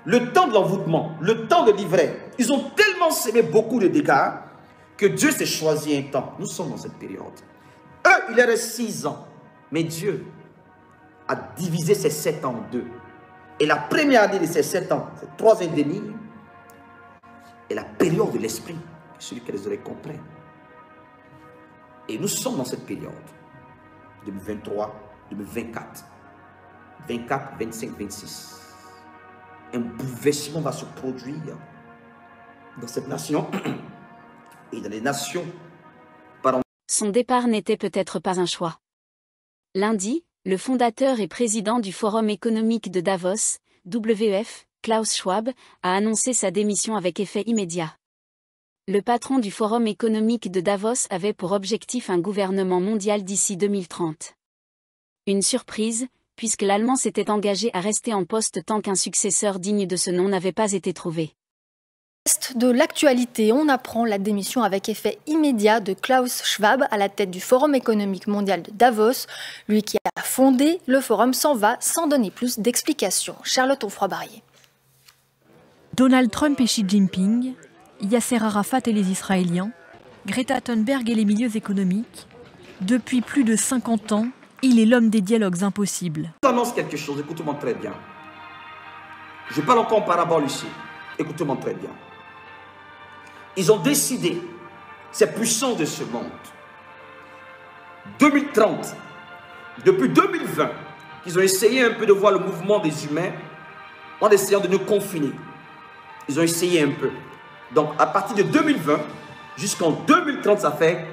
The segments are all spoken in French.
le temps de l'envoûtement, le temps de l'ivraie, ils ont tellement semé beaucoup de dégâts que Dieu s'est choisi un temps. Nous sommes dans cette période. Eux, il leur reste 6 ans. Mais Dieu a divisé ces 7 ans en deux. Et la première année de ces 7 ans, c'est 3 ans et demi, est la période de l'esprit, celui qui les oreilles comprennent. Et nous sommes dans cette période, 2023, 2024, 24, 25, 26. Un bouleversement va se produire dans cette nation et dans les nations. Son départ n'était peut-être pas un choix. Lundi, le fondateur et président du Forum économique de Davos, WEF, Klaus Schwab, a annoncé sa démission avec effet immédiat. Le patron du Forum économique de Davos avait pour objectif un gouvernement mondial d'ici 2030. Une surprise, puisque l'Allemand s'était engagé à rester en poste tant qu'un successeur digne de ce nom n'avait pas été trouvé. De l'actualité, on apprend la démission avec effet immédiat de Klaus Schwab à la tête du Forum économique mondial de Davos. Lui qui a fondé le forum s'en va sans donner plus d'explications. Charlotte Onfroy-Barrier. Donald Trump et Xi Jinping, Yasser Arafat et les Israéliens, Greta Thunberg et les milieux économiques. Depuis plus de 50 ans, il est l'homme des dialogues impossibles. Je t'annonce quelque chose, écoute-moi très bien. Je parle encore en parabole ici. Écoute-moi très bien. Ils ont décidé, ces puissances de ce monde, 2030, depuis 2020, ils ont essayé un peu de voir le mouvement des humains en essayant de nous confiner. Ils ont essayé un peu. Donc, à partir de 2020 jusqu'en 2030, ça fait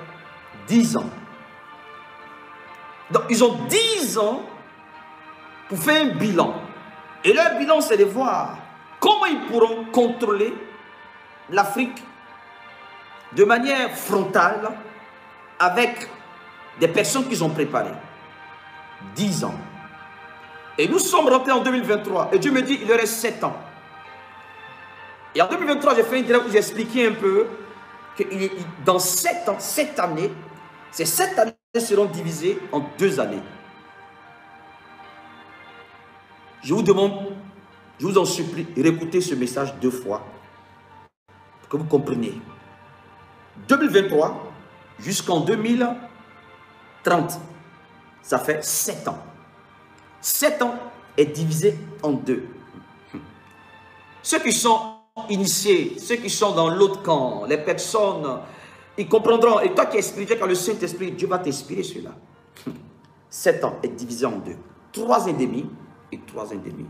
10 ans. Donc, ils ont 10 ans pour faire un bilan. Et leur bilan, c'est de voir comment ils pourront contrôler l'Afrique de manière frontale avec des personnes qu'ils ont préparées. 10 ans. Et nous sommes rentrés en 2023. Et Dieu me dit, il leur reste 7 ans. Et en 2023, j'ai fait une vidéo où j'ai expliqué un peu que dans 7 ans, 7 années, ces 7 années seront divisées en 2 années. Je vous demande, je vous en supplie, réécoutez ce message 2 fois pour que vous compreniez. 2023 jusqu'en 2030, ça fait 7 ans. 7 ans est divisé en 2. Ceux qui sont initiés, ceux qui sont dans l'autre camp, les personnes, ils comprendront. Et toi qui es spirituel, quand le Saint-Esprit, Dieu va t'inspirer cela. 7 ans est divisé en 2. 3 ans et demi et 3 ans et demi.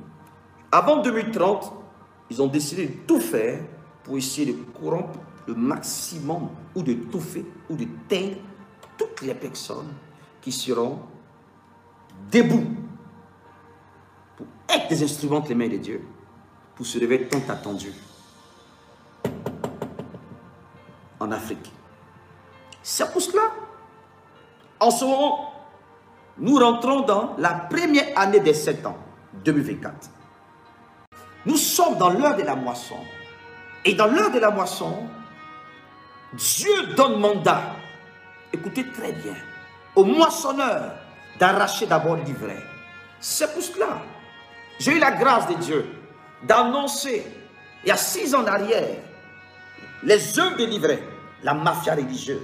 Avant 2030, ils ont décidé de tout faire pour essayer de corrompre le maximum ou de touffer ou de teindre toutes les personnes qui seront debout pour être des instruments entre les mains de Dieu pour se lever tant attendu en Afrique. C'est pour cela, en ce moment, nous rentrons dans la première année des 7 ans, 2024. Nous sommes dans l'heure de la moisson. Et dans l'heure de la moisson, Dieu donne mandat, écoutez très bien, au moissonneur d'arracher d'abord l'ivraie. C'est pour cela, j'ai eu la grâce de Dieu d'annoncer, il y a 6 ans en arrière, les œuvres de l'ivraie, la mafia religieuse.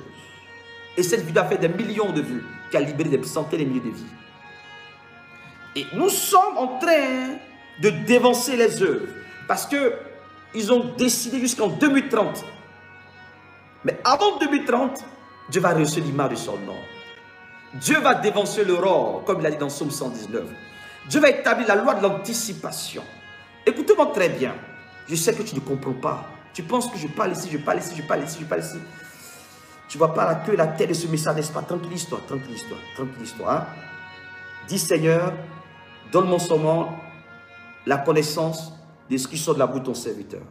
Et cette vidéo a fait des millions de vues, qui a libéré des centaines de milliers de vies. Et nous sommes en train de dévancer les œuvres, parce qu'ils ont décidé jusqu'en 2030. Mais avant 2030, Dieu va rehausser l'image de son nom. Dieu va dévancer l'aurore, comme il a dit dans Psaume 119. Dieu va établir la loi de l'anticipation. Écoutez-moi très bien. Je sais que tu ne comprends pas. Tu penses que je parle ici, je parle ici, je parle ici, je parle ici. Tu ne vois pas la queue, la tête de ce message, n'est-ce pas? Tranquille-toi, tranquille-toi, tranquille-toi. Hein? Dis Seigneur, donne-moi seulement la connaissance de ce qui sort de la bouche de ton serviteur.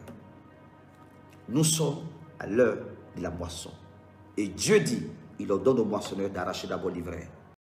Nous sommes à l'heure de la moisson. Et Dieu dit, il ordonne au moissonneur d'arracher d'abord l'ivraie.